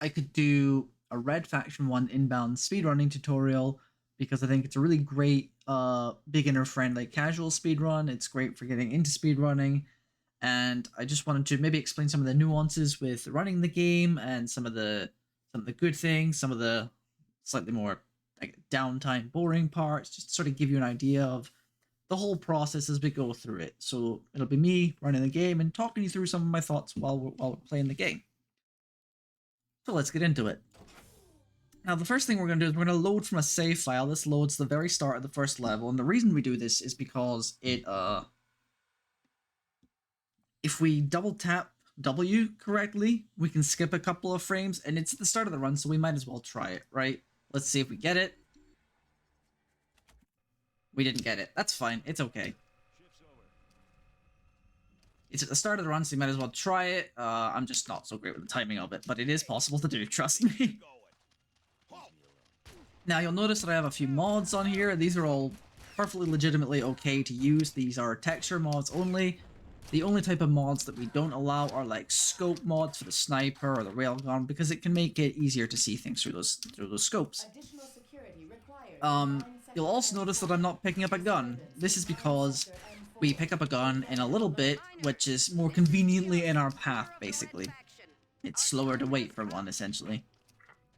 I could do a Red Faction 1 inbound speedrunning tutorial because I think it's a really great beginner-friendly casual speedrun. It's great for getting into speedrunning, and I just wanted to maybe explain some of the nuances with running the game and some of the good things, some of the slightly more like downtime, boring parts, just to sort of give you an idea of the whole process as we go through it. So it'll be me running the game and talking you through some of my thoughts while we're playing the game. So let's get into it. Now the first thing we're going to do is we're going to load from a save file. This loads the very start of the first level, and the reason we do this is because it if we double tap W correctly, we can skip a couple of frames, and it's the start of the run, so we might as well try it, right? Let's see if we get it. We didn't get it. That's fine. It's okay. It's at the start of the run, so you might as well try it. I'm just not so great with the timing of it, but it is possible to do, trust me. Now, you'll notice that I have a few mods on here. These are all perfectly legitimately okay to use. These are texture mods only. The only type of mods that we don't allow are like scope mods for the sniper or the railgun, because it can make it easier to see things through those scopes. You'll also notice that I'm not picking up a gun. This is because we pick up a gun in a little bit, which is more conveniently in our path, basically. It's slower to wait for one, essentially.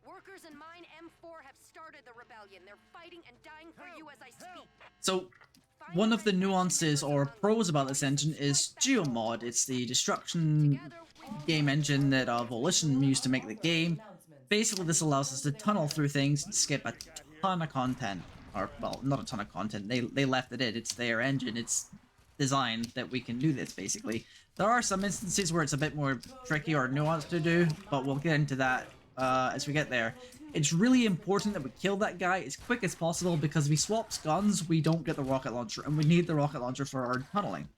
Workers in mine M4 have started the rebellion. They're fighting and dying for you as I speak. So, one of the nuances or pros about this engine is Geomod. It's the destruction game engine that Volition used to make the game. Basically, this allows us to tunnel through things and skip a ton of content. Or, well, not a ton of content. They left it in. It's their engine. It's designed that we can do this, basically. There are some instances where it's a bit more tricky or nuanced to do, but we'll get into that as we get there. It's really important that we kill that guy as quick as possible, because if he swaps guns, we don't get the rocket launcher, and we need the rocket launcher for our tunneling.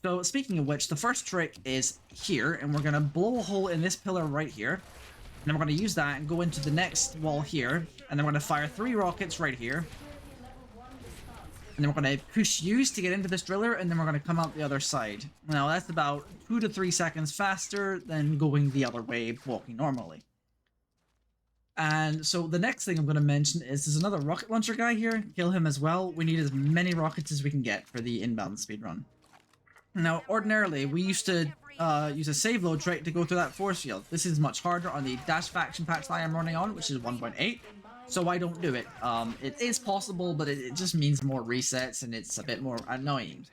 So, speaking of which, the first trick is here, and we're going to blow a hole in this pillar right here. And then we're going to use that and go into the next wall here, and then we're going to fire 3 rockets right here. And then we're going to push use to get into this driller, and then we're going to come out the other side. Now, that's about 2 to 3 seconds faster than going the other way, walking normally. And so the next thing I'm going to mention is there's another rocket launcher guy here. Kill him as well. We need as many rockets as we can get for the inbound speedrun. Now, ordinarily, we used to use a save load trait to go through that force field. This is much harder on the dash faction patch that I am running on, which is 1.8. So I don't do it. It is possible, but it just means more resets, and it's a bit more annoying.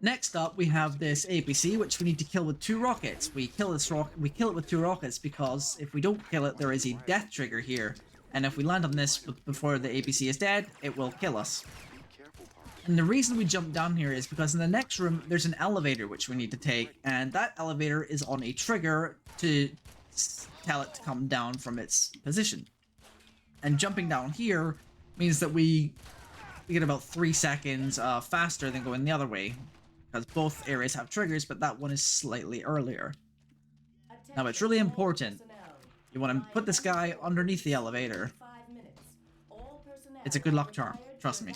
Next up, we have this APC, which we need to kill with 2 rockets. We kill it with 2 rockets because if we don't kill it, there is a death trigger here, and if we land on this before the APC is dead, it will kill us. And the reason we jump down here is because in the next room, there's an elevator which we need to take, and that elevator is on a trigger to tell it to come down from its position. And jumping down here means that we get about 3 seconds faster than going the other way, because both areas have triggers, but that one is slightly earlier. Now, it's really important. You want to put this guy underneath the elevator. It's a good luck charm, trust me.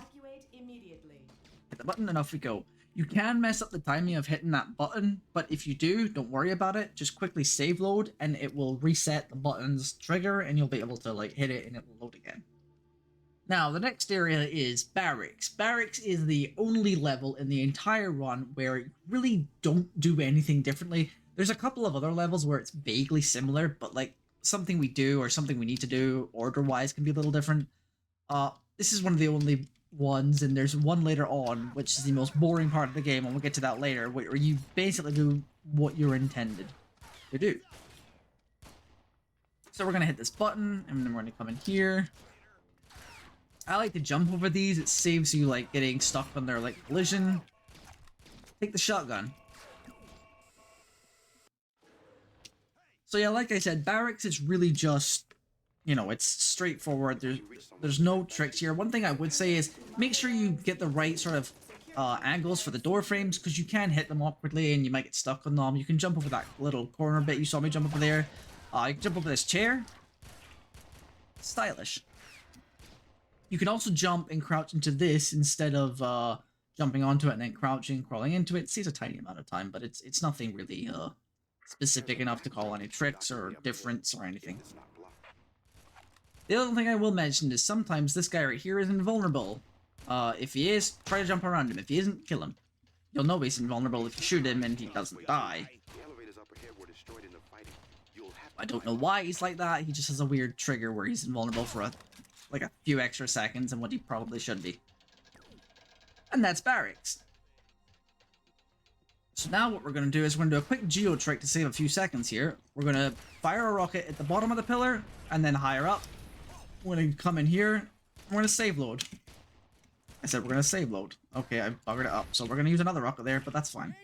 Hit the button and off we go. You can mess up the timing of hitting that button, but if you do, don't worry about it. Just quickly save load, and it will reset the button's trigger, and you'll be able to like hit it and it will load again. Now, the next area is Barracks. Barracks is the only level in the entire run where you really don't do anything differently. There's a couple of other levels where it's vaguely similar, but like something we do or something we need to do order-wise can be a little different. This is one of the only ones, and there's one later on, which is the most boring part of the game, and we'll get to that later, where you basically do what you're intended to do. So we're going to hit this button, and then we're going to come in here. I like to jump over these. It saves you like getting stuck on their like collision. Take the shotgun. So yeah, like I said, Barracks is really just, you know, it's straightforward. There's no tricks here. One thing I would say is make sure you get the right sort of angles for the door frames, because you can hit them awkwardly and you might get stuck on them. You can jump over that little corner bit you saw me jump over there. You can jump over this chair. Stylish. You can also jump and crouch into this instead of jumping onto it and then crouching, crawling into it. It saves a tiny amount of time, but it's nothing really specific enough to call any tricks or difference or anything. The other thing I will mention is sometimes this guy right here is invulnerable. If he is, try to jump around him. If he isn't, kill him. You'll know he's invulnerable if you shoot him and he doesn't die. I don't know why he's like that, he just has a weird trigger where he's invulnerable for like a few extra seconds than what he probably should be. And that's Barracks. So now what we're going to do is we're going to do a quick geo trick to save a few seconds here. We're going to fire a rocket at the bottom of the pillar and then higher up. We're going to come in here. We're going to save load. I said we're going to save load. Okay, I buggered it up. So we're going to use another rocket there, but that's fine.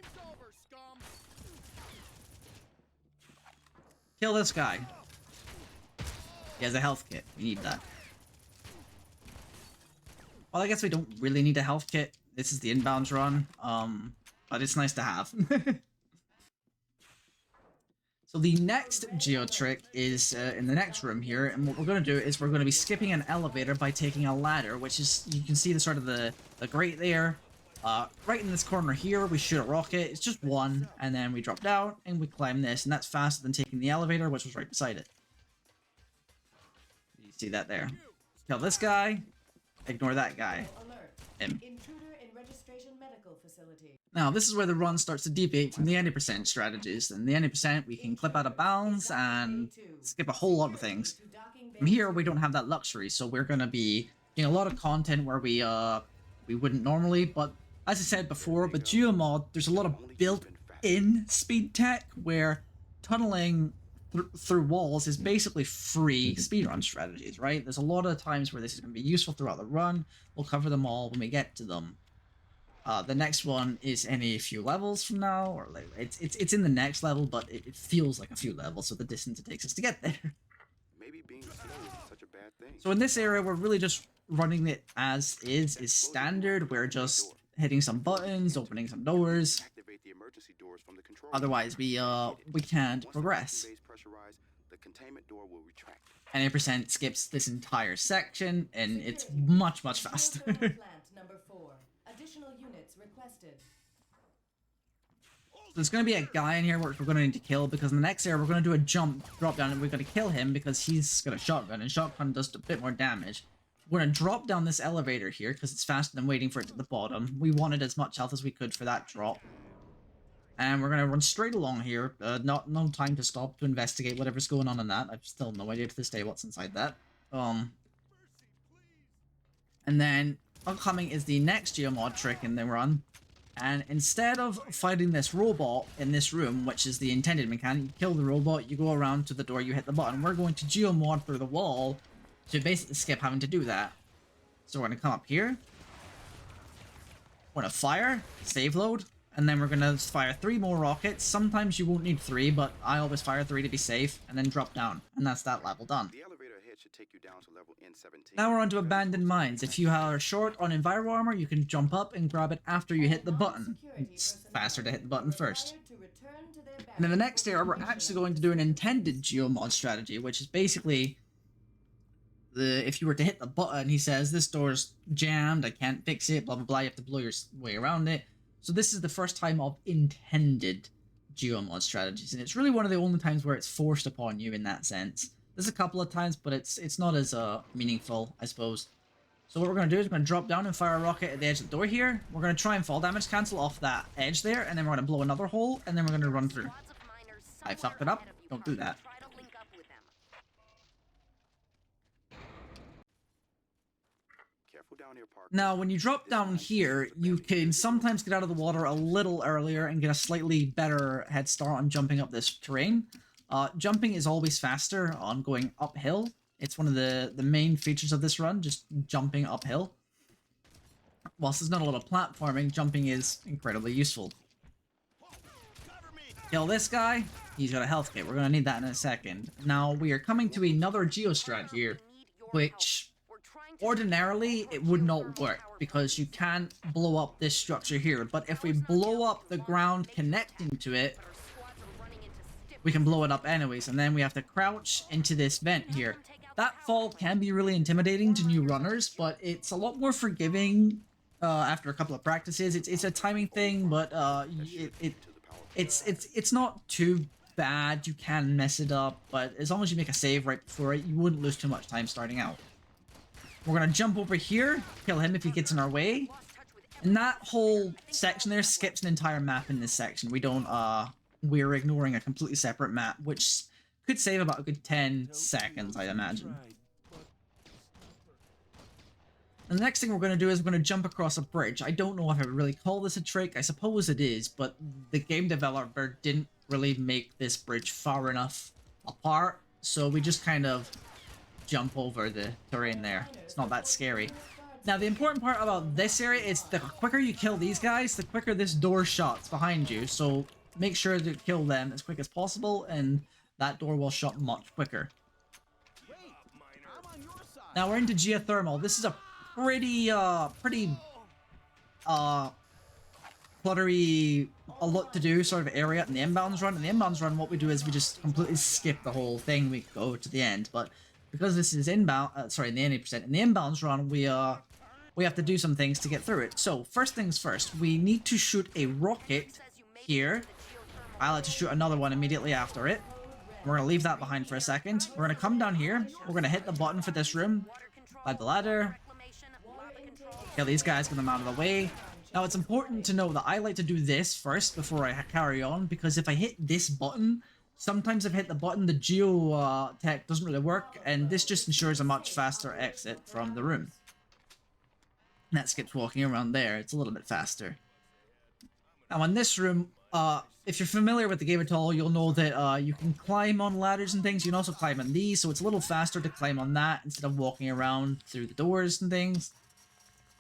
Kill this guy. He has a health kit. We need that. Well, I guess we don't really need a health kit. This is the inbounds run. But it's nice to have. So the next geo trick is in the next room here, and what we're going to do is we're going to be skipping an elevator by taking a ladder, which is, you can see the sort of the grate there. Right in this corner here, we shoot a rocket. It's just one, and then we drop down and we climb this, and that's faster than taking the elevator, which was right beside it. You see that there. Kill this guy. Ignore that guy. Him. Now, this is where the run starts to deviate from the 90% strategies. In the 90%, we can clip out of bounds and skip a whole lot of things. From here, we don't have that luxury, so we're going to be getting a lot of content where we wouldn't normally, but as I said before, with Geomod, there's a lot of built-in speed tech where tunneling through walls is basically free speedrun strategies, right? There's a lot of times where this is going to be useful throughout the run. We'll cover them all when we get to them. The next one is a few levels from now, or like it's in the next level, but it feels like a few levels, so the distance it takes us to get there. Maybe being slow isn't such a bad thing. So in this area, we're really just running it as is standard. We're just hitting some buttons, opening some doors. Activate the emergency doors from the control. Otherwise, we can't progress. The containment door will retract. 90% skips this entire section, and it's much faster. There's going to be a guy in here which we're going to need to kill, because in the next area we're going to do a jump, drop down, and we're going to kill him because he's got a shotgun, and shotgun does a bit more damage. We're going to drop down this elevator here because it's faster than waiting for it to the bottom. We wanted as much health as we could for that drop. And we're going to run straight along here. No time to stop to investigate whatever's going on in that. I've still no idea to this day what's inside that. And then upcoming is the next Geomod trick in the run. And instead of fighting this robot in this room, which is the intended mechanic, you kill the robot, you go around to the door, you hit the button. We're going to Geomod through the wall to basically skip having to do that. So we're going to come up here. We're going to fire, save load, and then we're going to fire 3 more rockets. Sometimes you won't need 3, but I always fire 3 to be safe, and then drop down. And that's that level done. The elevator ahead should take you down to level N17. Now we're on to abandoned mines. If you are short on enviro armor, you can jump up and grab it after you hit the button. It's faster to hit the button first. And in the next area, we're actually going to do an intended Geomod strategy, which is basically if you were to hit the button, he says, this door's jammed, I can't fix it, blah blah blah, you have to blow your way around it. So this is the first time of intended Geomod strategies, and it's really one of the only times where it's forced upon you in that sense. There's a couple of times, but it's not as meaningful, I suppose. So what we're going to do is we're going to drop down and fire a rocket at the edge of the door here. We're going to try and fall damage cancel off that edge there, and then we're going to blow another hole, and then we're going to run through. I fucked it up. Don't do that. Now, when you drop down here, you can sometimes get out of the water a little earlier and get a slightly better head start on jumping up this terrain. Jumping is always faster on going uphill. It's one of the main features of this run, just jumping uphill. Whilst there's not a lot of platforming, jumping is incredibly useful. Kill this guy. He's got a health kit. We're going to need that in a second. Now, we are coming to another Geostrat here, which ordinarily it would not work because you can't blow up this structure here. But if we blow up the ground connecting to it, we can blow it up anyways, and then we have to crouch into this vent here. That fall can be really intimidating to new runners, but it's a lot more forgiving after a couple of practices. It's a timing thing, but it's not too bad, you can mess it up, but as long as you make a save right before it, you wouldn't lose too much time starting out. We're gonna jump over here, kill him if he gets in our way. And that whole section there skips an entire map in this section. We're ignoring a completely separate map, which could save about a good 10 seconds, I imagine. And the next thing we're going to do is we're going to jump across a bridge. I don't know if I would really call this a trick. I suppose it is, but the game developer didn't really make this bridge far enough apart, so we just kind of jump over the terrain there. It's not that scary. Now, the important part about this area is the quicker you kill these guys, the quicker this door shuts behind you. So make sure to kill them as quick as possible, and that door will shut much quicker. Now we're into Geothermal. This is a pretty cluttery, a lot to do sort of area in the inbounds run. In the inbounds run, what we do is we just completely skip the whole thing. We go to the end, but because this is inbound, in the 80%, in the inbounds run, we have to do some things to get through it. So first things first, we need to shoot a rocket here. I like to shoot another one immediately after it. We're gonna leave that behind for a second. We're gonna come down here. We're gonna hit the button for this room, climb the ladder, kill these guys, get them out of the way. Now it's important to know that I like to do this first before I carry on, because if I hit this button, sometimes if I hit the button, the geo tech doesn't really work, and this just ensures a much faster exit from the room. And that skips walking around there. It's a little bit faster. Now in this room, if you're familiar with the game at all, you'll know that you can climb on ladders and things. You can also climb on these, so it's a little faster to climb on that instead of walking around through the doors and things.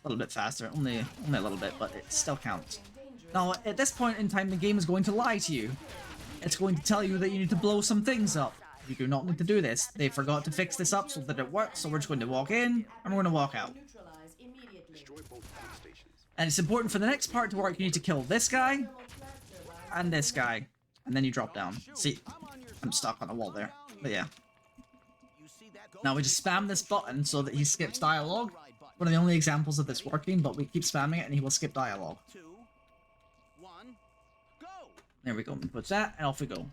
A little bit faster, only a little bit, but it still counts. Now, at this point in time, the game is going to lie to you. It's going to tell you that you need to blow some things up. You do not need to do this. They forgot to fix this up so that it works, so we're just going to walk in, and we're going to walk out. And it's important for the next part to work, you need to kill this guy, and this guy, and then you drop down. See, I'm stuck on a wall there, but yeah. Now we just spam this button so that he skips dialogue. One of the only examples of this working, but we keep spamming it and he will skip dialogue. There we go, we put that, and off we go.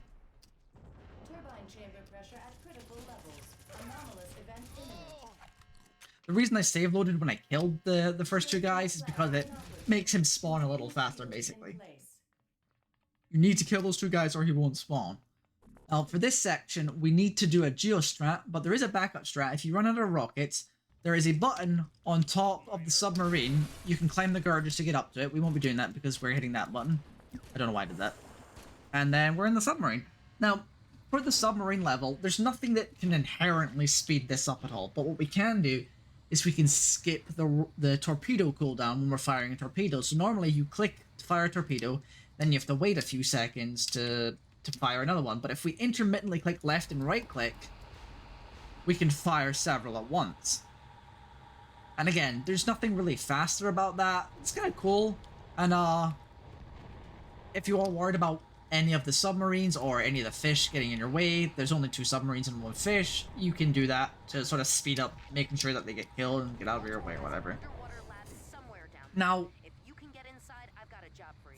The reason I save loaded when I killed the first two guys is because it makes him spawn a little faster, basically. You need to kill those two guys or he won't spawn. Now, for this section, we need to do a Geo Strat, but there is a backup strat. If you run out of rockets, there is a button on top of the submarine. You can climb the girders to get up to it. We won't be doing that because we're hitting that button. I don't know why I did that. And then we're in the submarine. Now, for the submarine level, there's nothing that can inherently speed this up at all. But what we can do is we can skip the torpedo cooldown when we're firing a torpedo. So normally you click to fire a torpedo, then you have to wait a few seconds to fire another one. But if we intermittently click left and right click, we can fire several at once. And again, there's nothing really faster about that. It's kind of cool. And if you are worried about any of the submarines or any of the fish getting in your way, there's only 2 submarines and 1 fish. You can do that to sort of speed up making sure that they get killed and get out of your way or whatever. Now,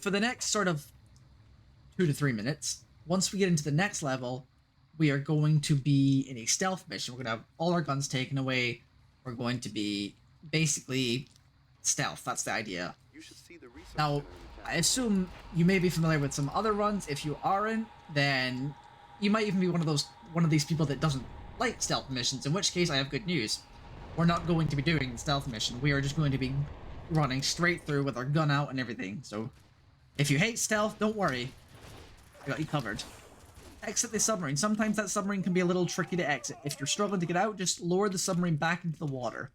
for the next sort of 2 to 3 minutes, once we get into the next level, we are going to be in a stealth mission. We're going to have all our guns taken away. We're going to be basically stealth. That's the idea. Now, I assume you may be familiar with some other runs. If you aren't, then you might even be one of these people that doesn't like stealth missions, in which case I have good news. We're not going to be doing the stealth mission. We are just going to be running straight through with our gun out and everything. So if you hate stealth, don't worry. I got you covered. Exit the submarine. Sometimes that submarine can be a little tricky to exit. If you're struggling to get out, just lower the submarine back into the water.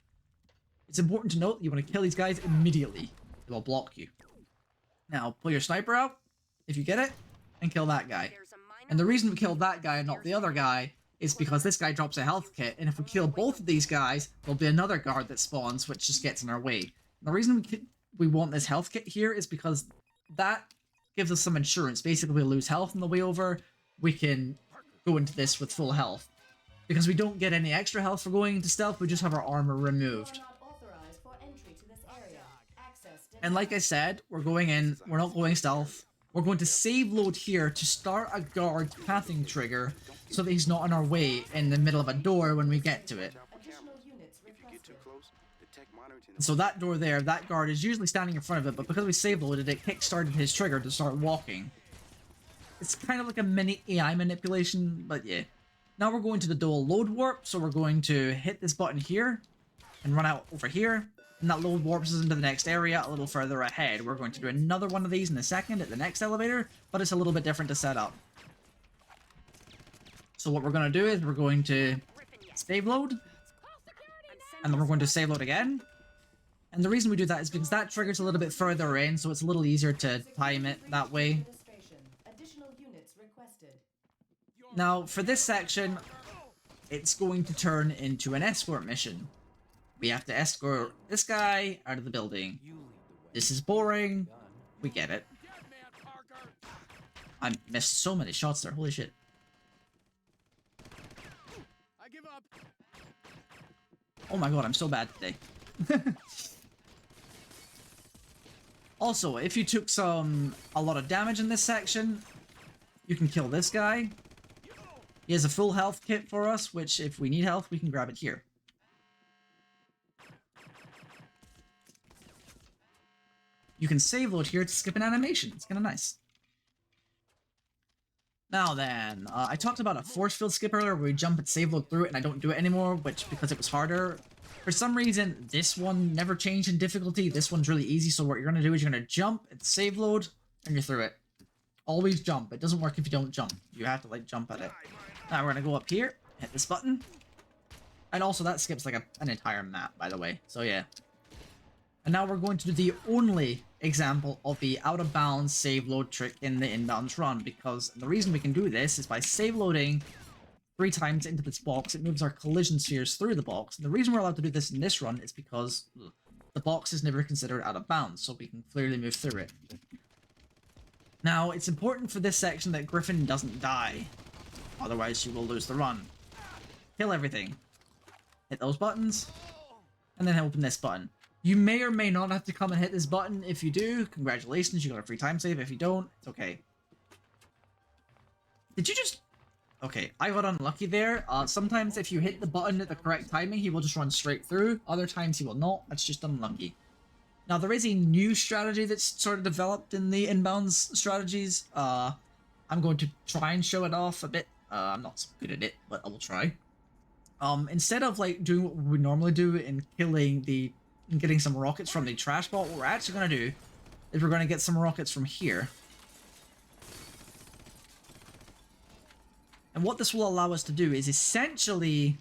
It's important to note that you want to kill these guys immediately. They will block you. Now, pull your sniper out, if you get it, and kill that guy. And the reason we killed that guy and not the other guy is because this guy drops a health kit, and if we kill both of these guys, there'll be another guard that spawns, which just gets in our way. And the reason we want this health kit here is because that gives us some insurance. Basically, we lose health on the way over, we can go into this with full health. Because we don't get any extra health for going into stealth, we just have our armor removed. And like I said, we're going in, we're not going stealth, we're going to save load here to start a guard pathing trigger so that he's not in our way in the middle of a door when we get to it. If you get too close, the tech monitoring So that door there, that guard is usually standing in front of it, but because we save loaded, it kickstarted his trigger to start walking. It's kind of like a mini AI manipulation, but yeah. Now we're going to the dual load warp, so we're going to hit this button here and run out over here, and that load warps us into the next area a little further ahead. We're going to do another one of these in a second at the next elevator, but it's a little bit different to set up. So what we're going to do is we're going to save load, and then we're going to save load again. And the reason we do that is because that triggers a little bit further in, so it's a little easier to time it that way. Now, for this section, it's going to turn into an escort mission. We have to escort this guy out of the building. This is boring. We get it. I missed so many shots there. Holy shit. Oh my god, I'm so bad today. Also, if you took a lot of damage in this section, you can kill this guy. He has a full health kit for us, which if we need health, we can grab it here. You can save load here to skip an animation. It's kind of nice. Now then, I talked about a Forcefield Skip earlier where we jump and save load through it, and I don't do it anymore, which because it was harder. For some reason, this one never changed in difficulty. This one's really easy, so what you're going to do is you're going to jump and save load, and you're through it. Always jump. It doesn't work if you don't jump. You have to, like, jump at it. Now we're going to go up here, hit this button. And also that skips, like, an entire map, by the way. So, yeah. And now we're going to do the only example of the out-of-bounds save load trick in the inbounds run, because the reason we can do this is by save loading 3 times into this box, it moves our collision spheres through the box. And the reason we're allowed to do this in this run is because the box is never considered out of bounds, so we can clearly move through it. Now, it's important for this section that Griffin doesn't die, otherwise you will lose the run. Kill everything. Hit those buttons, and then open this button. You may or may not have to come and hit this button. If you do, congratulations, you got a free time save. If you don't, it's okay. Did you just... Okay, I got unlucky there. Sometimes if you hit the button at the correct timing, he will just run straight through. Other times he will not. That's just unlucky. Now, there is a new strategy that's sort of developed in the inbounds strategies. I'm going to try and show it off a bit. I'm not so good at it, but I will try. Instead of, like, doing what we normally do in getting some rockets from the trash bot, what we're actually going to do is we're going to get some rockets from here. And what this will allow us to do is essentially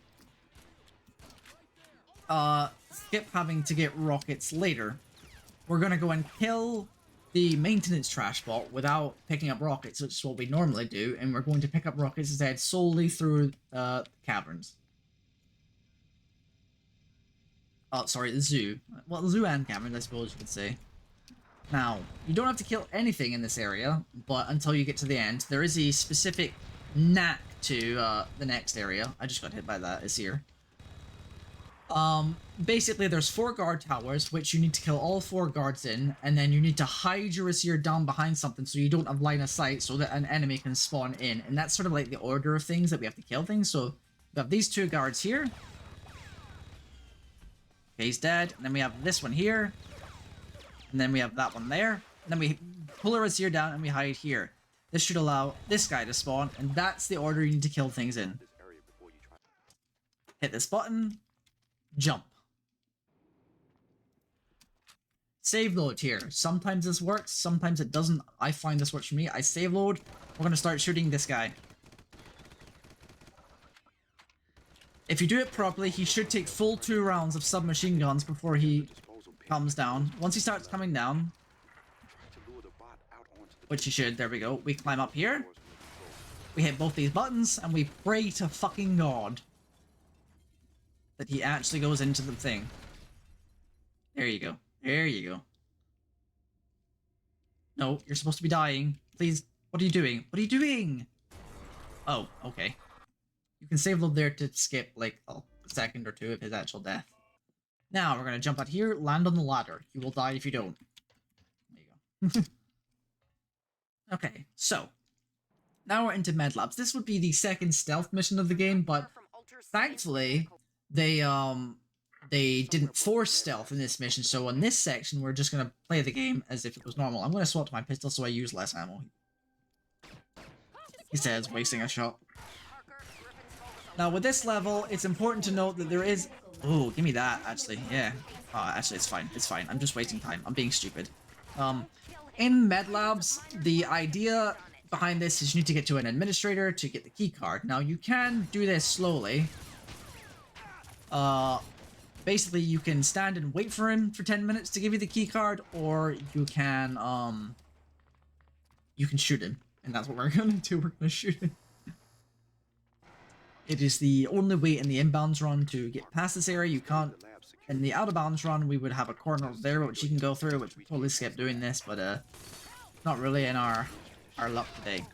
skip having to get rockets later. We're going to go and kill the maintenance trash bot without picking up rockets, which is what we normally do, and we're going to pick up rockets instead solely through caverns. Oh, sorry, the zoo. Well, the zoo and caverns, I suppose you could say. Now, you don't have to kill anything in this area, but until you get to the end, there is a specific knack to the next area. I just got hit by that Aesir. Basically, there's 4 guard towers, which you need to kill all 4 guards in, and then you need to hide your Aesir down behind something so you don't have line of sight so that an enemy can spawn in. And that's sort of like the order of things that we have to kill things. So, we have these 2 guards here. Okay, he's dead. And then we have this one here. And then we have that one there. And then we pull our Aesir down and we hide here. This should allow this guy to spawn, and that's the order you need to kill things in. Hit this button. Jump. Save load here. Sometimes this works, sometimes it doesn't. I find this works for me. I save load. We're going to start shooting this guy. If you do it properly, he should take full 2 rounds of submachine guns before he comes down. Once he starts coming down, which he should, there we go. We climb up here. We hit both these buttons, and we pray to fucking God that he actually goes into the thing. There you go. There you go. No, you're supposed to be dying. Please, what are you doing? What are you doing? Oh, okay. You can save load there to skip, like, a second or 2 of his actual death. Now, we're gonna jump out here, land on the ladder. You will die if you don't. There you go. Okay, so now we're into med labs. This would be the second stealth mission of the game, but thankfully they didn't force stealth in this mission. So in this section, we're just gonna play the game as if it was normal. I'm gonna swap to my pistol so I use less ammo. He says, wasting a shot. Now with this level, it's important to note that there is. Oh, give me that. Actually, yeah. Actually, it's fine. It's fine. I'm just wasting time. I'm being stupid. In med labs, the idea behind this is you need to get to an administrator to get the key card. Now you can do this slowly. Basically you can stand and wait for him for 10 minutes to give you the key card, or you can shoot him, and that's what we're gonna do. We're gonna shoot him. It is the only way in the inbounds run to get past this area. You can't. In the out of bounds run, we would have a corner there which you can go through, which we totally skip doing this, but not really in our luck today.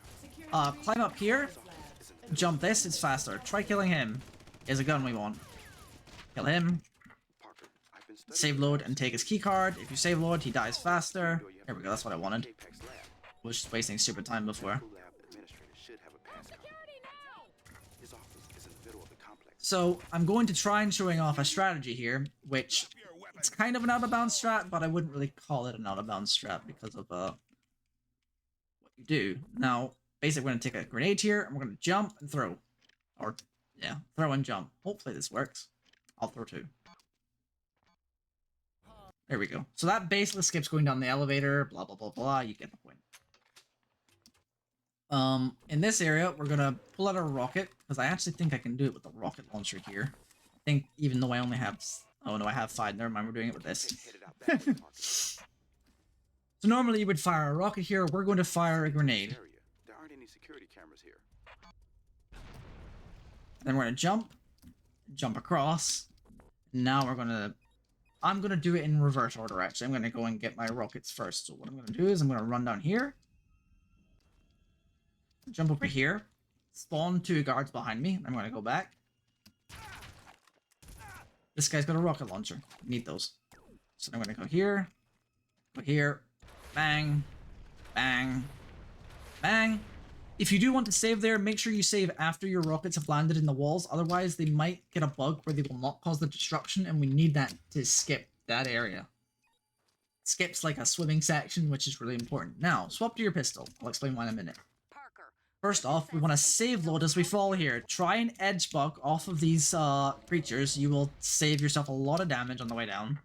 Climb up here, jump this, it's faster. Try killing him. Here's a gun we want. Kill him. Save load and take his key card. If you save load, he dies faster. There we go, that's what I wanted. Was just wasting stupid time before. So I'm going to try and showing off a strategy here, which it's kind of an out of bounds strat, but I wouldn't really call it an out of bounds strat because of what you do. Now, basically, we're going to take a grenade here, and we're going to jump and throw. Or, yeah, throw and jump. Hopefully this works. I'll throw two. There we go. So that basically skips going down the elevator, blah, blah, blah, blah. You get the point. In this area, we're gonna pull out a rocket, because I actually think I can do it with the rocket launcher here. I think, even though I only have... Oh, no, I have 5. Never mind, we're doing it with this. So normally you would fire a rocket here. We're going to fire a grenade. There aren't any security cameras here. Then we're gonna jump across. Now we're gonna... I'm gonna do it in reverse order, actually. I'm gonna go and get my rockets first. So what I'm gonna do is I'm gonna run down here. Jump over here. Spawn 2 guards behind me. I'm gonna go back. This guy's got a rocket launcher. Need those. So I'm gonna go here. Go here. Bang. Bang. Bang. If you do want to save there, make sure you save after your rockets have landed in the walls. Otherwise, they might get a bug where they will not cause the destruction, and we need that to skip that area. Skips like a swimming section, which is really important. Now, swap to your pistol. I'll explain why in a minute. First off, we want to save load as we fall here. Try and edge bug off of these creatures. You will save yourself a lot of damage on the way down.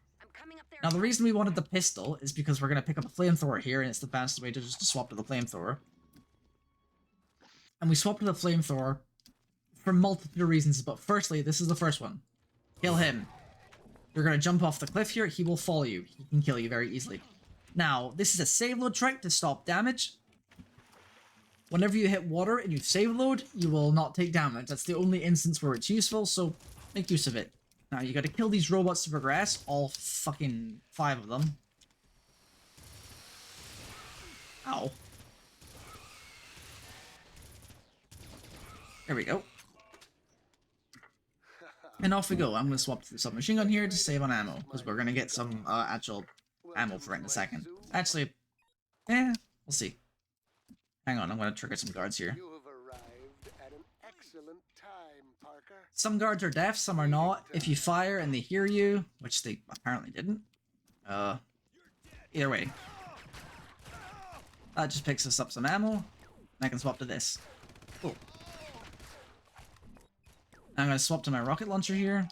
Now, the reason we wanted the pistol is because we're going to pick up a flamethrower here, and it's the fastest way to just swap to the flamethrower. And we swap to the flamethrower for multiple reasons, but firstly, this is the first one. Kill him. You're going to jump off the cliff here, he will follow you. He can kill you very easily. Now, this is a save load trick to stop damage. Whenever you hit water and you save load, you will not take damage. That's the only instance where it's useful, so make use of it. Now, you gotta kill these robots to progress, all fucking 5 of them. Ow. There we go. And off we go. I'm gonna swap to the submachine gun here to save on ammo, because we're gonna get some actual ammo for it in a second. Actually, we'll see. Hang on, I'm gonna trigger some guards here. You have arrived at an excellent time, Parker. Some guards are deaf, some are not. If you fire and they hear you, which they apparently didn't, either way. That just picks us up some ammo, and I can swap to this. Cool. I'm gonna swap to my rocket launcher here.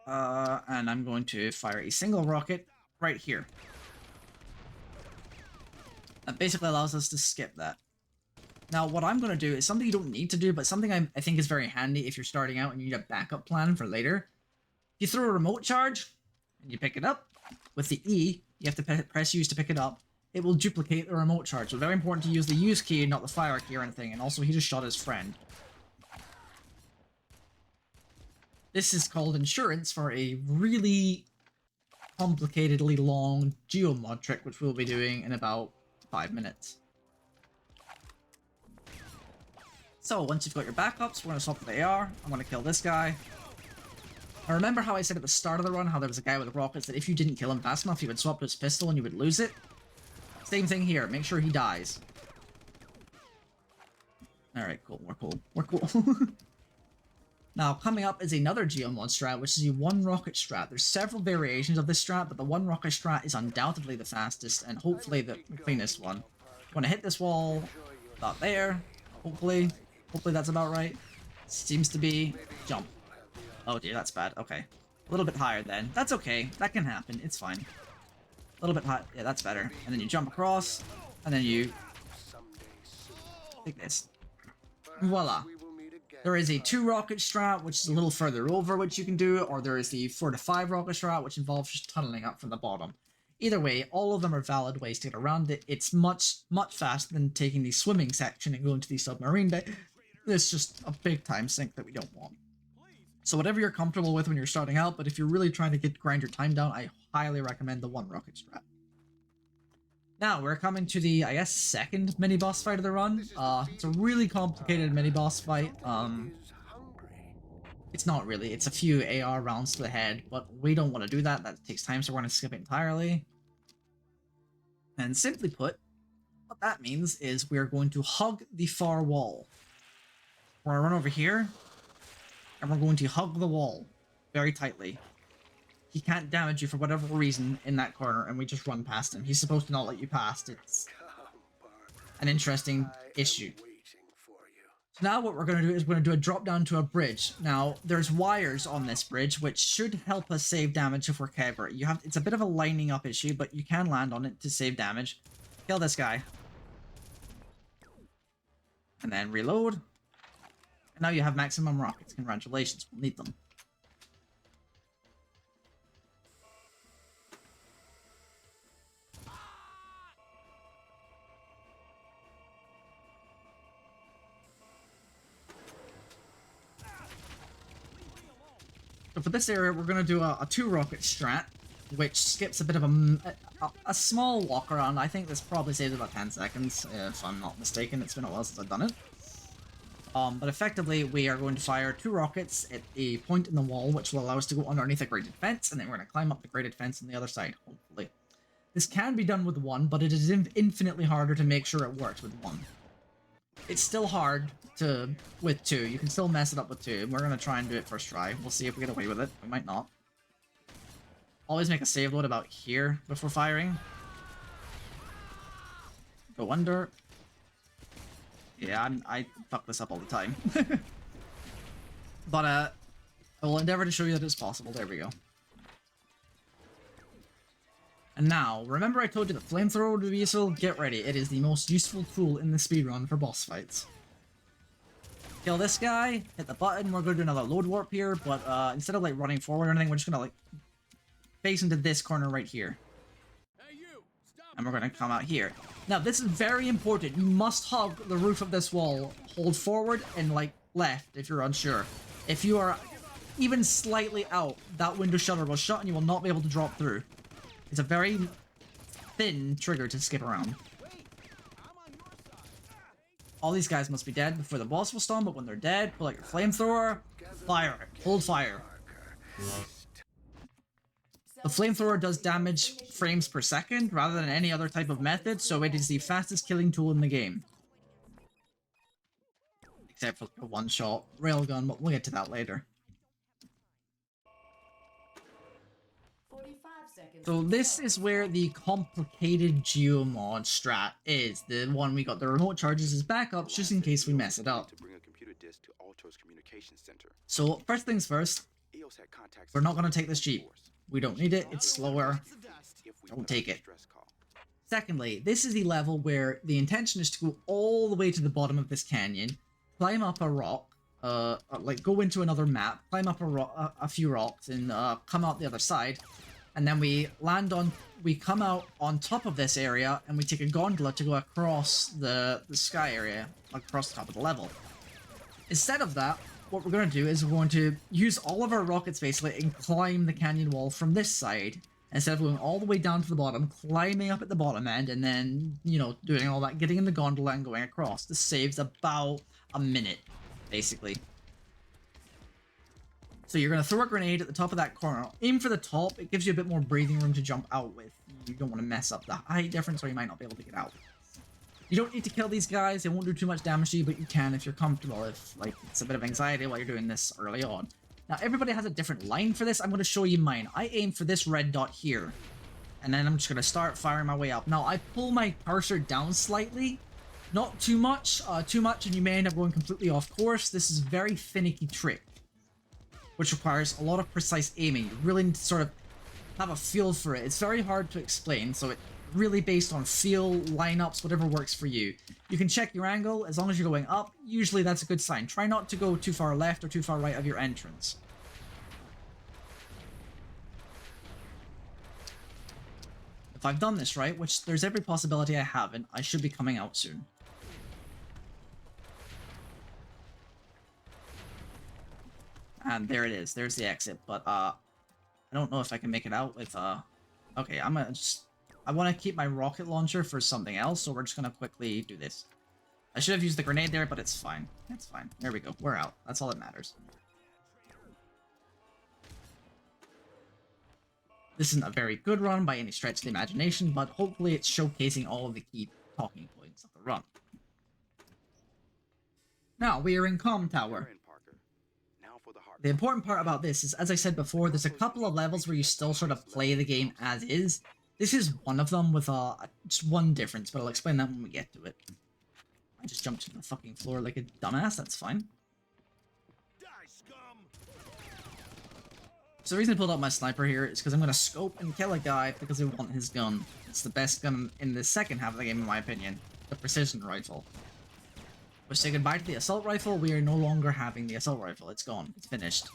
And I'm going to fire a single rocket right here. That basically allows us to skip that. Now, what I'm going to do is something you don't need to do, but something I think is very handy if you're starting out and you need a backup plan for later. You throw a remote charge, and you pick it up. With the E, you have to press use to pick it up. It will duplicate the remote charge. So very important to use the use key, not the fire key or anything. And also, he just shot his friend. This is called insurance for a really complicatedly long geomod trick, which we'll be doing in about 5 minutes. So, once you've got your backups, we're going to swap to the AR. I'm going to kill this guy. Now remember how I said at the start of the run how there was a guy with rockets that if you didn't kill him fast enough, he would swap to his pistol and you would lose it? Same thing here. Make sure he dies. Alright, cool. We're cool. We're cool. Now, coming up is another Geomod strat, which is the one rocket strat. There's several variations of this strat, but the one rocket strat is undoubtedly the fastest and hopefully the cleanest one. You want to hit this wall, about there. Hopefully that's about right. Seems to be. Jump. Oh dear, that's bad. Okay. A little bit higher then. That's okay. That can happen. It's fine. A little bit high. Yeah, that's better. And then you jump across, and then you take this. Voila. There is a 2 rocket strat, which is a little further over, which you can do, or there is the 4 to 5 rocket strat, which involves just tunneling up from the bottom. Either way, all of them are valid ways to get around it. It's much faster than taking the swimming section and going to the submarine bay. It's just a big time sink that we don't want. So whatever you're comfortable with when you're starting out, but if you're really trying to grind your time down, I highly recommend the 1 rocket strat. Now, we're coming to the, I guess, second mini-boss fight of the run. It's a really complicated mini-boss fight. It's not really. It's a few AR rounds to the head, but we don't want to do that. That takes time, so we're going to skip it entirely. And simply put, what that means is we're going to hug the far wall. We're going to run over here, and we're going to hug the wall very tightly. He can't damage you for whatever reason in that corner, and we just run past him. He's supposed to not let you past. It's an interesting issue. So now what we're going to do is we're going to do a drop down to a bridge. Now, there's wires on this bridge, which should help us save damage if we're clever. It's a bit of a lining up issue, but you can land on it to save damage. Kill this guy. And then reload. And now you have maximum rockets. Congratulations, we'll need them. So for this area, we're going to do a 2 rocket strat, which skips a bit of a small walk around. I think this probably saves about 10 seconds, if I'm not mistaken. It's been a while since I've done it. But effectively, we are going to fire 2 rockets at a point in the wall, which will allow us to go underneath a graded fence, and then we're going to climb up the graded fence on the other side, hopefully. This can be done with 1, but it is infinitely harder to make sure it works with 1. It's still hard with 2. You can still mess it up with 2. We're going to try and do it first try. We'll see if we get away with it. We might not. Always make a save load about here before firing. Go under. Yeah, I fuck this up all the time. But I will endeavor to show you that it's possible. There we go. And now, remember I told you the Flamethrower would be useful? Get ready. It is the most useful tool in the speedrun for boss fights. Kill this guy, hit the button. We're going to do another load warp here, but instead of like running forward or anything, we're just going to like face into this corner right here. And we're going to come out here. Now, this is very important. You must hug the roof of this wall. Hold forward and like left if you're unsure. If you are even slightly out, that window shutter will shut and you will not be able to drop through. It's a very thin trigger to skip around. All these guys must be dead before the boss will spawn, but when they're dead, pull out your flamethrower, fire it. Hold fire. The flamethrower does damage frames per second rather than any other type of method, so it is the fastest killing tool in the game. Except for a one-shot railgun, but we'll get to that later. So this is where the complicated geomod strat is. The one we got the remote charges as backups just in case we mess it up. So first things first, we're not going to take this Jeep. We don't need it, it's slower. Don't take it. Secondly, this is the level where the intention is to go all the way to the bottom of this canyon, climb up a rock, like go into another map, climb up a few rocks, and come out the other side. And then we come out on top of this area, and we take a gondola to go across the sky area, across the top of the level. Instead of that, what we're going to do is we're going to use all of our rockets basically and climb the canyon wall from this side, instead of going all the way down to the bottom, climbing up at the bottom end, and then, you know, doing all that, getting in the gondola and going across. This saves about a minute, basically. So you're going to throw a grenade at the top of that corner. Aim for the top. It gives you a bit more breathing room to jump out with. You don't want to mess up the height difference or you might not be able to get out. You don't need to kill these guys. They won't do too much damage to you, but you can if you're comfortable. If, like, it's a bit of anxiety while you're doing this early on. Now, everybody has a different line for this. I'm going to show you mine. I aim for this red dot here. And then I'm just going to start firing my way up. Now, I pull my cursor down slightly. Not too much and you may end up going completely off course. This is a very finicky trick, which requires a lot of precise aiming. You really need to sort of have a feel for it. It's very hard to explain, so it's really based on feel, lineups, whatever works for you. You can check your angle. As long as you're going up, usually that's a good sign. Try not to go too far left or too far right of your entrance. If I've done this right, which there's every possibility I haven't, I should be coming out soon. And there it is. There's the exit. But I don't know if I can make it out with okay, I'm gonna just, I want to keep my rocket launcher for something else, so we're just gonna quickly do this. I should have used the grenade there, but it's fine. It's fine. There we go. We're out. That's all that matters. This isn't a very good run by any stretch of the imagination, but hopefully it's showcasing all of the key talking points of the run. Now, we are in Comm Tower. The important part about this is, as I said before, there's a couple of levels where you still sort of play the game as is. This is one of them with just one difference, but I'll explain that when we get to it. I just jumped to the fucking floor like a dumbass, that's fine. So the reason I pulled out my sniper here is because I'm going to scope and kill a guy because I want his gun. It's the best gun in the second half of the game in my opinion. The precision rifle. We say goodbye to the assault rifle. We are no longer having the assault rifle. It's gone. It's finished.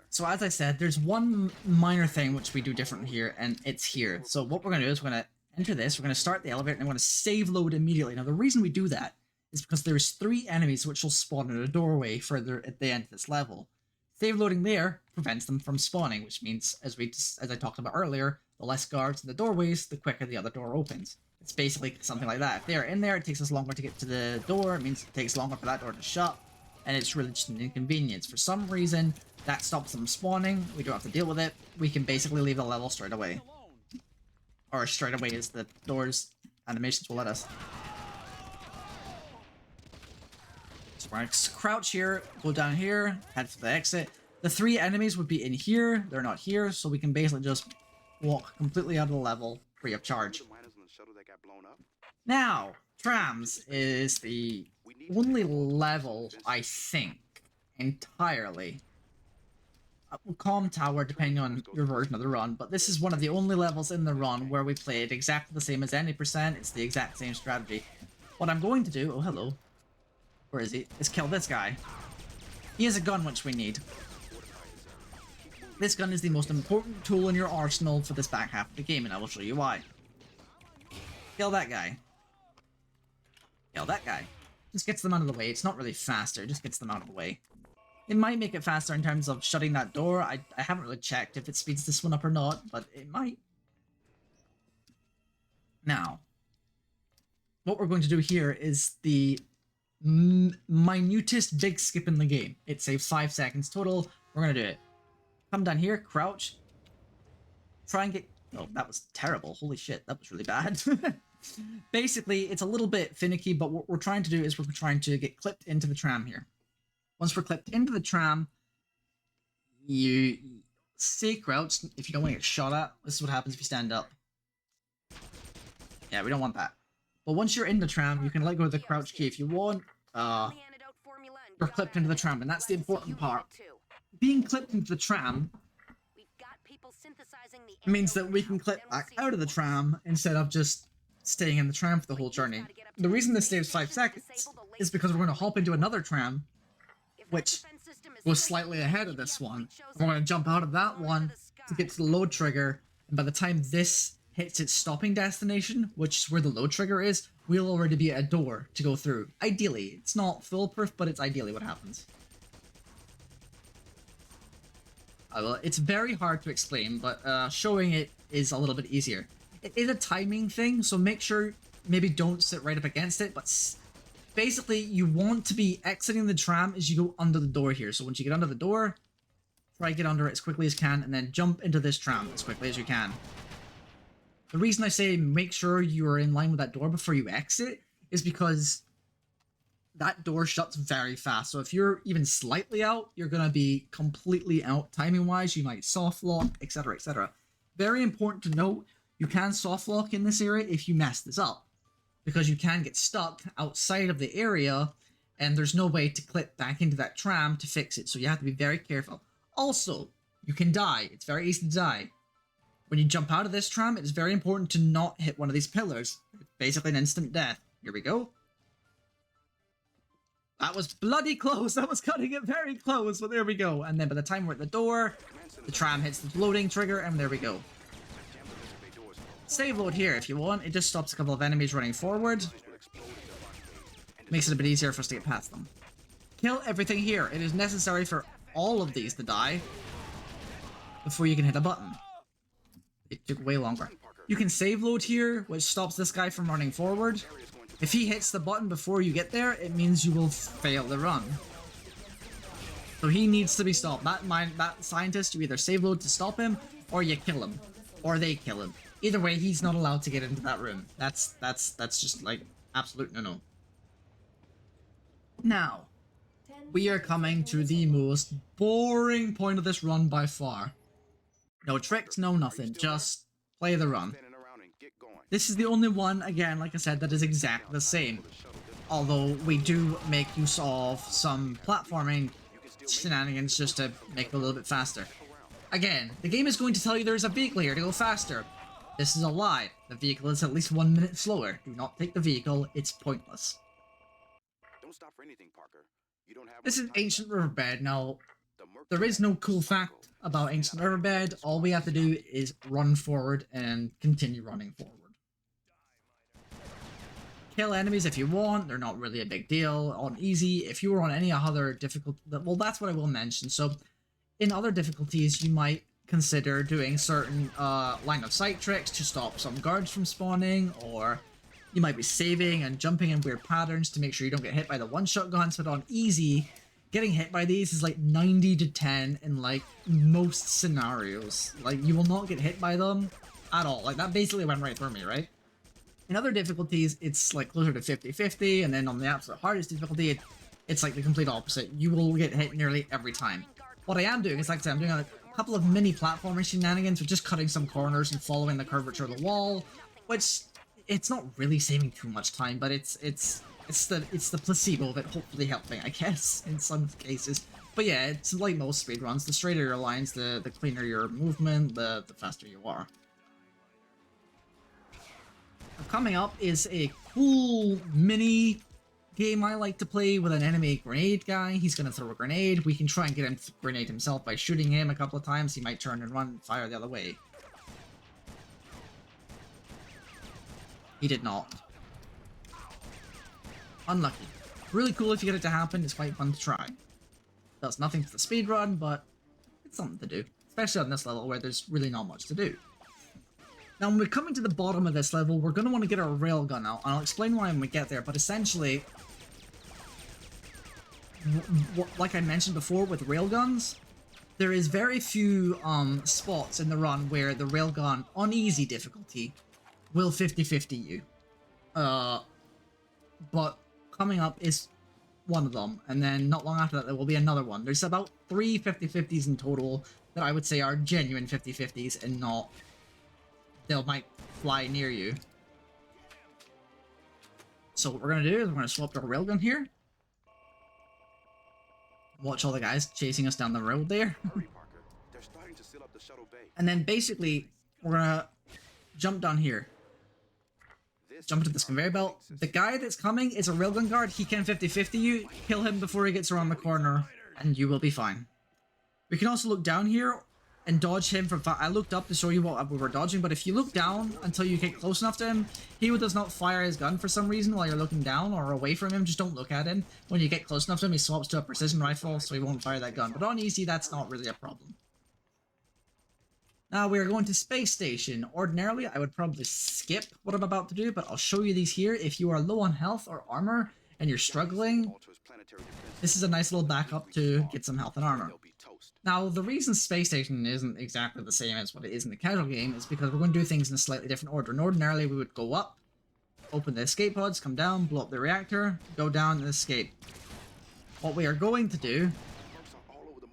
So as I said, there's one minor thing which we do different here, and it's here. So what we're going to do is we're going to enter this, we're going to start the elevator, and we're going to save load immediately. Now the reason we do that is because there's 3 enemies which will spawn in a doorway further at the end of this level. Save loading there prevents them from spawning, which means, as I talked about earlier, the less guards in the doorways, the quicker the other door opens. It's basically something like that. If they're in there, it takes us longer to get to the door. It means it takes longer for that door to shut. And it's really just an inconvenience. For some reason, that stops them spawning. We don't have to deal with it. We can basically leave the level straight away. Or straight away as the doors animations will let us. So we're going to crouch here, go down here, head for the exit. The 3 enemies would be in here. They're not here, so we can basically just walk completely out of the level free of charge. Now, Trams is the only level, I think, entirely. Comm Tower, depending on your version of the run, but this is one of the only levels in the run where we played exactly the same as any percent. It's the exact same strategy. What I'm going to do, oh hello, where is he, is kill this guy. He has a gun which we need. This gun is the most important tool in your arsenal for this back half of the game, and I will show you why. Kill that guy. Kill that guy. Just gets them out of the way. It's not really faster, it just gets them out of the way. It might make it faster in terms of shutting that door. I haven't really checked if it speeds this one up or not, but it might. Now, what we're going to do here is the minutest big skip in the game. It saves 5 seconds total. We're going to do it. Come down here, crouch. Try and get... Oh, that was terrible. Holy shit, that was really bad. Basically, it's a little bit finicky, but what we're trying to do is we're trying to get clipped into the tram here. Once we're clipped into the tram, you stay crouched if you don't want to get shot at. This is what happens if you stand up. Yeah, we don't want that. But once you're in the tram, you can let go of the crouch key if you want. You're clipped into the tram, and that's the important part. Being clipped into the tram means that we can clip back out of the tram instead of just staying in the tram for the whole journey. The reason this saves 5 seconds is because we're going to hop into another tram, which goes slightly ahead of this one. We're going to jump out of that one to get to the load trigger, and by the time this hits its stopping destination, which is where the load trigger is, we'll already be at a door to go through. Ideally. It's not foolproof, but it's ideally what happens. Well, it's very hard to explain, but showing it is a little bit easier. It is a timing thing, so make sure maybe don't sit right up against it, but basically, you want to be exiting the tram as you go under the door here. So once you get under the door, try to get under it as quickly as you can, and then jump into this tram as quickly as you can. The reason I say make sure you are in line with that door before you exit is because that door shuts very fast. So if you're even slightly out, you're going to be completely out timing-wise. You might soft lock, etc., etc. Very important to note, you can soft lock in this area if you mess this up, because you can get stuck outside of the area and there's no way to clip back into that tram to fix it. So you have to be very careful. Also, you can die. It's very easy to die. When you jump out of this tram, it is very important to not hit one of these pillars. It's basically an instant death. Here we go. That was bloody close. That was cutting it very close, but there we go. And then by the time we're at the door, the tram hits the loading trigger, and there we go. Save load here if you want. It just stops a couple of enemies running forward. Makes it a bit easier for us to get past them. Kill everything here. It is necessary for all of these to die before you can hit a button. It took way longer. You can save load here, which stops this guy from running forward. If he hits the button before you get there, it means you will fail the run. So he needs to be stopped. That scientist, you either save load to stop him, or you kill him. Or they kill him. Either way, he's not allowed to get into that room. That's just like absolute no-no. Now, we are coming to the most boring point of this run by far. No tricks, no nothing, just play the run. This is the only one, again, like I said, that is exactly the same. Although we do make use of some platforming shenanigans just to make it a little bit faster. Again, the game is going to tell you there's a vehicle here to go faster. This is a lie. The vehicle is at least 1 minute slower. Do not take the vehicle, it's pointless. Don't stop for anything, Parker. You don't have This is Ancient Riverbed. Now, there is no cool fact about Ancient Riverbed. All we have to do is run forward and continue running forward. Kill enemies if you want, they're not really a big deal. On easy, if you were on any other difficulty, well, that's what I will mention. So, in other difficulties, you might consider doing certain line of sight tricks to stop some guards from spawning, or you might be saving and jumping in weird patterns to make sure you don't get hit by the one-shot guns. But on easy, getting hit by these is like 90 to 10 in like most scenarios. Like, you will not get hit by them at all. Like, that basically went right through me, right? In other difficulties, it's like closer to 50-50, and then on the absolute hardest difficulty, it's like the complete opposite. You will get hit nearly every time. What I am doing is, like I said, I'm doing a couple of mini platforming shenanigans with just cutting some corners and following the curvature of the wall, which it's not really saving too much time, but it's the placebo of it hopefully helping, I guess, in some cases. But yeah, it's like most speedruns. The straighter your lines, the cleaner your movement, the faster you are. Coming up is a cool mini game I like to play with an enemy grenade guy. He's going to throw a grenade. We can try and get him to grenade himself by shooting him a couple of times. He might turn and run and fire the other way. He did not. Unlucky. Really cool if you get it to happen. It's quite fun to try. Does nothing for the speedrun, but it's something to do. Especially on this level where there's really not much to do. Now, when we're coming to the bottom of this level, we're going to want to get our railgun out, and I'll explain why when we get there, but essentially, like I mentioned before with railguns, there is very few spots in the run where the railgun, on easy difficulty, will 50-50 you. But coming up is one of them, and then not long after that there will be another one. There's about 3 50-50s in total that I would say are genuine 50-50s and not... they might fly near you. So what we're going to do is we're going to swap our railgun here. Watch all the guys chasing us down the road there. And then basically, we're going to jump down here. Jump into this conveyor belt. The guy that's coming is a railgun guard. He can 50-50 you. Kill him before he gets around the corner, and you will be fine. We can also look down here and dodge him from... I looked up to show you what we were dodging, but if you look down until you get close enough to him, he does not fire his gun for some reason while you're looking down or away from him. Just don't look at him. When you get close enough to him, he swaps to a precision rifle, so he won't fire that gun. But on easy, that's not really a problem. Now, we are going to Space Station. Ordinarily, I would probably skip what I'm about to do, but I'll show you these here. If you are low on health or armor, and you're struggling, this is a nice little backup to get some health and armor. Now, the reason Space Station isn't exactly the same as what it is in the casual game is because we're going to do things in a slightly different order. And ordinarily, we would go up, open the escape pods, come down, blow up the reactor, go down and escape. What we are going to do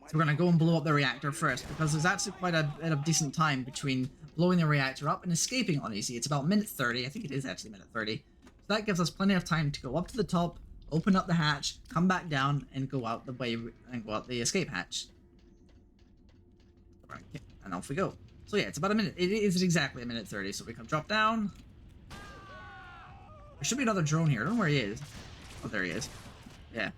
is we're going to go and blow up the reactor first, because there's actually quite a bit of decent time between blowing the reactor up and escaping on easy. It's about minute 30. I think it is actually minute 30. So that gives us plenty of time to go up to the top, open up the hatch, come back down, and go out the way and go out the escape hatch. And off we go. So yeah, it's about a minute. It is exactly a minute 30. So we come drop down. There should be another drone here. I don't know where he is. Oh, there he is. Yeah.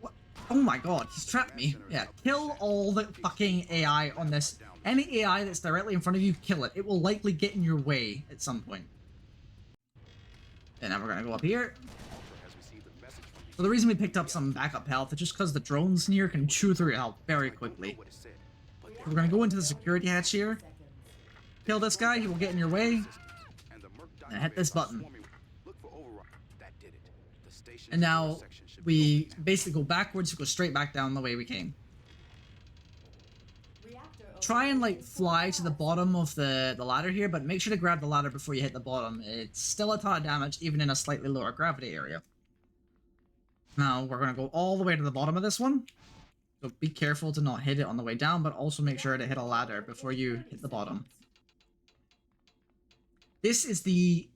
What? Oh my god, he's trapped me. Yeah, kill all the fucking AI on this. Any AI that's directly in front of you, kill it. It will likely get in your way at some point. And now we're gonna go up here. So the reason we picked up some backup health is just because the drones in here can chew through your health very quickly. We're gonna go into the security hatch here. Kill this guy, he will get in your way. And hit this button. And now we basically go backwards, we go straight back down the way we came. Try and like fly to the bottom of the ladder here, but make sure to grab the ladder before you hit the bottom. It's still a ton of damage, even in a slightly lower gravity area. Now we're gonna go all the way to the bottom of this one. So be careful to not hit it on the way down, but also make sure to hit a ladder before you hit the bottom. This is the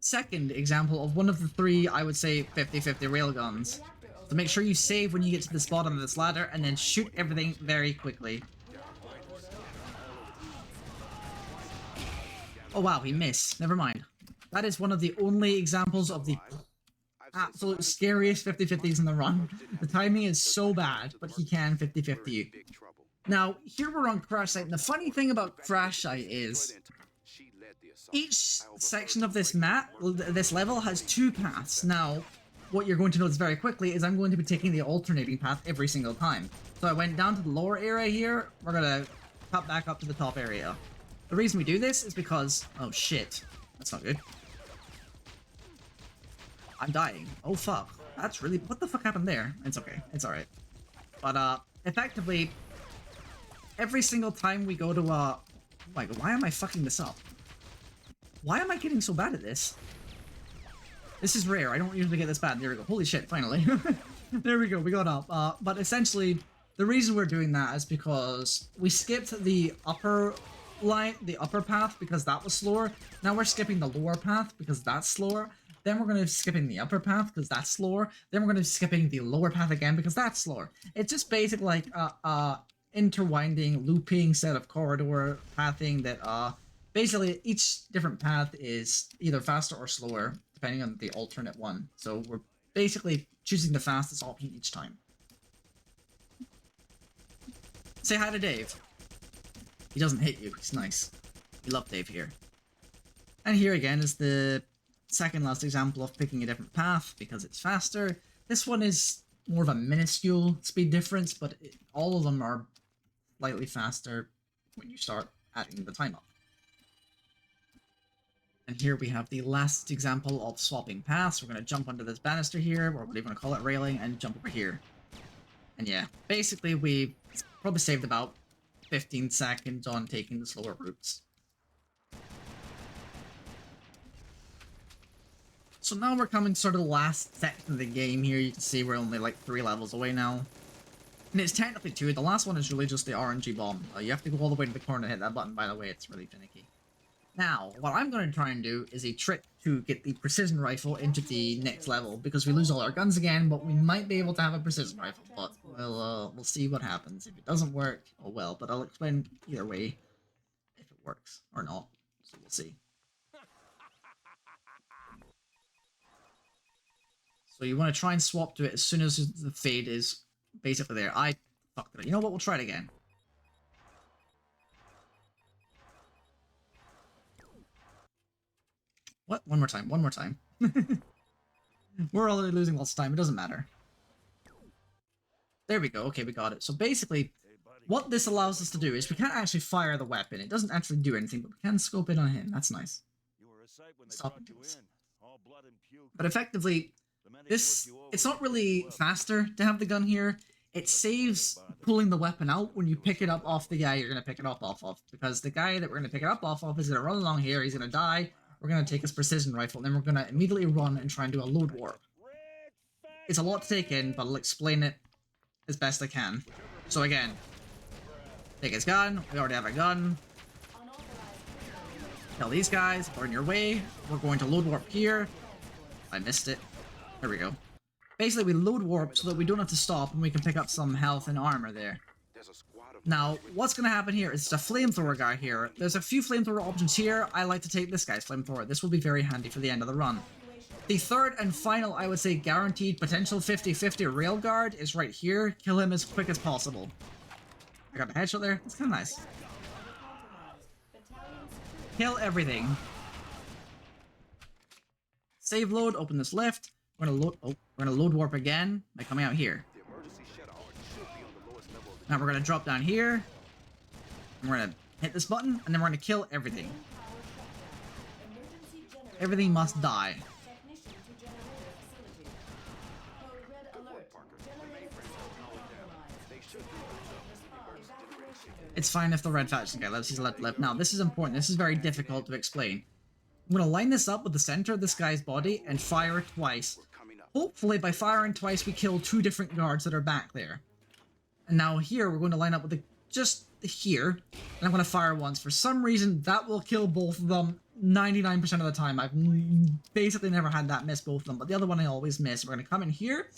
second example of one of the three, I would say, 50-50 railguns. So make sure you save when you get to this bottom of this ladder, and then shoot everything very quickly. Oh wow, he missed. Never mind. That is one of the only examples of the absolute scariest 50-50s in the run. The timing is so bad, but he can 50-50 you. Now, here we're on Crash Site, and the funny thing about Crash Site is each section of this map, this level, has two paths. Now, what you're going to notice very quickly is I'm going to be taking the alternating path every single time. So I went down to the lower area here, we're gonna cut back up to the top area. The reason we do this is because... oh shit, that's not good. I'm dying. Oh fuck. That's really... what the fuck happened there? It's okay. It's alright. But, effectively, every single time we go to, oh my god, why am I fucking this up? Why am I getting so bad at this? This is rare. I don't usually get this bad. There we go. Holy shit, finally. There we go. We got up. But essentially, the reason we're doing that is because we skipped the upper line, the upper path, because that was slower. Now we're skipping the lower path because that's slower. Then we're going to be skipping the upper path because that's slower. Then we're going to be skipping the lower path again because that's slower. It's just basically like interwinding, looping set of corridor pathing that basically each different path is either faster or slower depending on the alternate one. So we're basically choosing the fastest option each time. Say hi to Dave. He doesn't hit you. He's nice. We love Dave here. And here again is the second last example of picking a different path because it's faster. This one is more of a minuscule speed difference, but all of them are slightly faster when you start adding the time up. And here we have the last example of swapping paths. We're going to jump onto this banister here, or whatever you want to call it, railing, and jump over here. And yeah, basically we probably saved about 15 seconds on taking the slower routes. So now we're coming to sort of the last section of the game here. You can see we're only like 3 levels away now. And it's technically 2. The last one is really just the RNG bomb. You have to go all the way to the corner to hit that button, by the way. It's really finicky. Now, what I'm going to try and do is a trick to get the precision rifle into the next level, because we lose all our guns again, but we might be able to have a precision rifle, but we'll see what happens. If it doesn't work, oh well, but I'll explain either way if it works or not, so we'll see. So you want to try and swap to it as soon as the fade is basically there. I fucked it up. You know what, we'll try it again. What? One more time. One more time. We're already losing lots of time. It doesn't matter. There we go. Okay, we got it. So basically, what this allows us to do is we can't actually fire the weapon. It doesn't actually do anything, but we can scope in on him. That's nice. Stop it. But effectively, It's not really faster to have the gun here. It saves pulling the weapon out when you pick it up off the guy you're going to pick it up off of. Because the guy that we're going to pick it up off of is going to run along here, he's going to die, we're going to take his precision rifle, and then we're going to immediately run and try and do a load warp. It's a lot to take in, but I'll explain it as best I can. So again, take his gun, we already have a gun. Kill these guys, burn your way. We're going to load warp here. I missed it. There we go. Basically, we load warp so that we don't have to stop and we can pick up some health and armor there. Now, what's going to happen here is the flamethrower guy here. There's a few flamethrower options here. I like to take this guy's flamethrower. This will be very handy for the end of the run. The third and final, I would say, guaranteed potential 50-50 rail guard is right here. Kill him as quick as possible. I got a headshot there. It's kind of nice. Kill everything. Save load, open this lift. We're gonna load warp again by coming out here. Now we're gonna drop down here. And we're gonna hit this button, and then we're gonna kill everything. Everything must die. It's fine if the red faction guy lives, he's left. Now, this is important. This is very difficult to explain. I'm going to line this up with the center of this guy's body and fire twice. Hopefully, by firing twice, we kill 2 different guards that are back there. And now here, we're going to line up with just here. And I'm going to fire once. For some reason, that will kill both of them 99% of the time. I've basically never had that miss both of them. But the other one I always miss. We're going to come in here.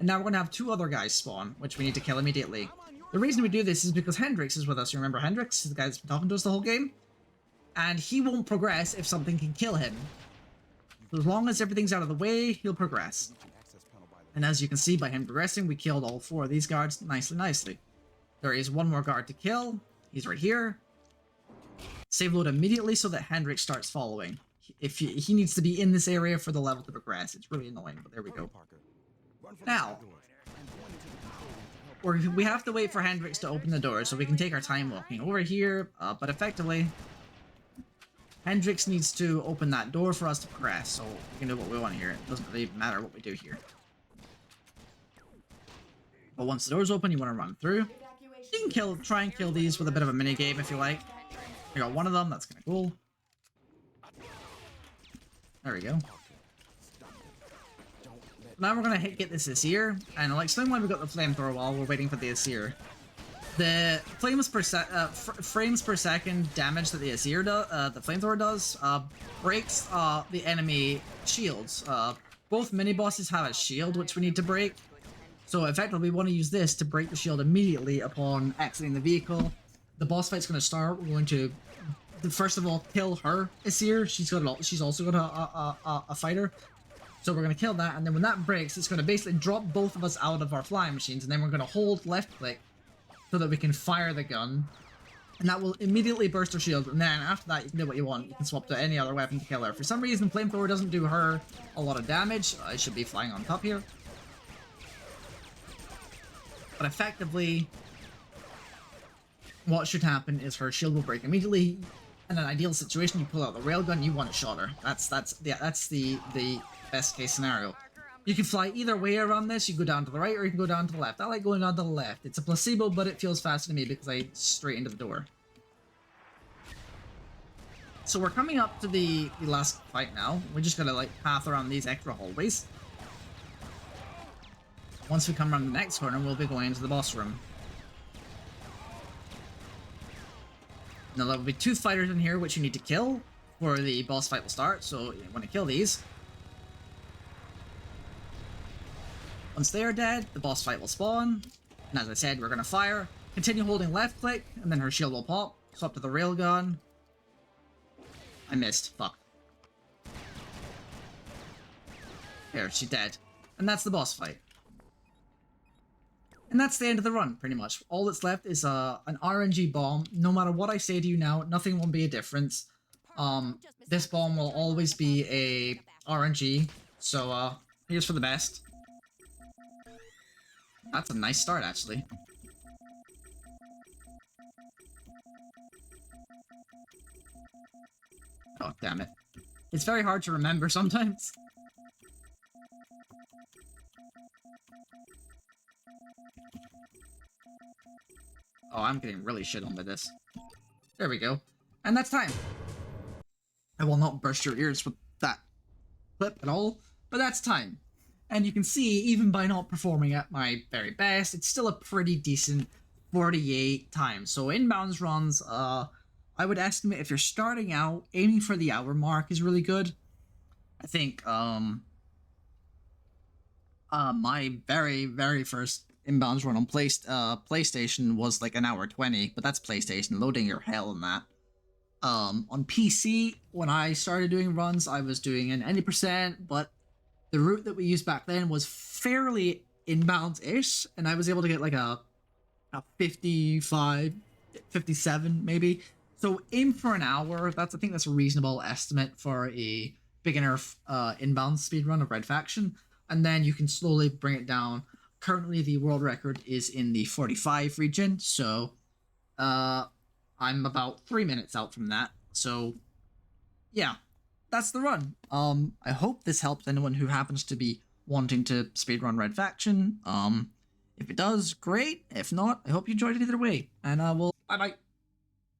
And now we're going to have 2 other guys spawn, which we need to kill immediately. The reason we do this is because Hendrix is with us. You remember Hendrix? The guy that's been talking to us the whole game? And he won't progress if something can kill him. So as long as everything's out of the way, he'll progress. And as you can see, by him progressing, we killed all 4 of these guards nicely. There is 1 more guard to kill. He's right here. Save load immediately so that Hendrix starts following. If he needs to be in this area for the level to progress. It's really annoying, but there we go. Now, we have to wait for Hendrix to open the door so we can take our time walking over here, but effectively, Hendrix needs to open that door for us to progress, so we can do what we want here. It doesn't really matter what we do here. But once the door's open, you want to run through. You can try and kill these with a bit of a mini game if you like. We got 1 of them, that's kind of cool. There we go. Now we're going to get this Aesir, and I'll explain why we got the flamethrower while we're waiting for the Aesir. The frames per second damage that the Aesir does, the flamethrower does, breaks the enemy shields. Both mini-bosses have a shield which we need to break, so effectively we want to use this to break the shield immediately upon exiting the vehicle. The boss fight's going to start. We're going to, first of all, kill her Aesir. She's also got a fighter. So we're going to kill that, and then when that breaks, it's going to basically drop both of us out of our flying machines, and then we're going to hold left click so that we can fire the gun, and that will immediately burst her shield, and then after that, you can do what you want. You can swap to any other weapon to kill her. For some reason, flamethrower doesn't do her a lot of damage. I should be flying on top here. But effectively, what should happen is her shield will break immediately. In an ideal situation, you pull out the railgun, you one-shot her. That's the best case scenario. You can fly either way around this. You go down to the right or you can go down to the left. I like going down to the left. It's a placebo, but it feels faster to me because I straight into the door. So we're coming up to the last fight now. We're just gonna like path around these extra hallways. Once we come around the next corner, we'll be going into the boss room. Now there will be 2 fighters in here which you need to kill before the boss fight will start, so you want to kill these. Once they are dead, the boss fight will spawn, and as I said, we're going to fire. Continue holding left click, and then her shield will pop. Swap to the railgun. I missed. Fuck. There, she's dead. And that's the boss fight. And that's the end of the run, pretty much. All that's left is an RNG bomb. No matter what I say to you now, nothing will be a difference. This bomb will always be a RNG. So, here's for the best. That's a nice start, actually. Oh, damn it. It's very hard to remember sometimes. Oh, I'm getting really shit on by this. There we go. And that's time. I will not burst your ears with that clip at all, but that's time. And you can see, even by not performing at my very best, it's still a pretty decent 48 time. So inbounds runs, I would estimate if you're starting out, aiming for the hour mark is really good. I think, my very first inbounds run on PlayStation was like an hour 20, but that's PlayStation, loading your hell in that. On PC, when I started doing runs, I was doing an 90%, but the route that we used back then was fairly inbounds-ish, and I was able to get like a 55, 57 maybe. So aim for an hour. I think that's a reasonable estimate for a beginner inbound speedrun of Red Faction, and then you can slowly bring it down. Currently, the world record is in the 45 region, so I'm about 3 minutes out from that. So yeah, that's the run. I hope this helps anyone who happens to be wanting to speedrun Red Faction. If it does, great. If not, I hope you enjoyed it either way. And bye-bye.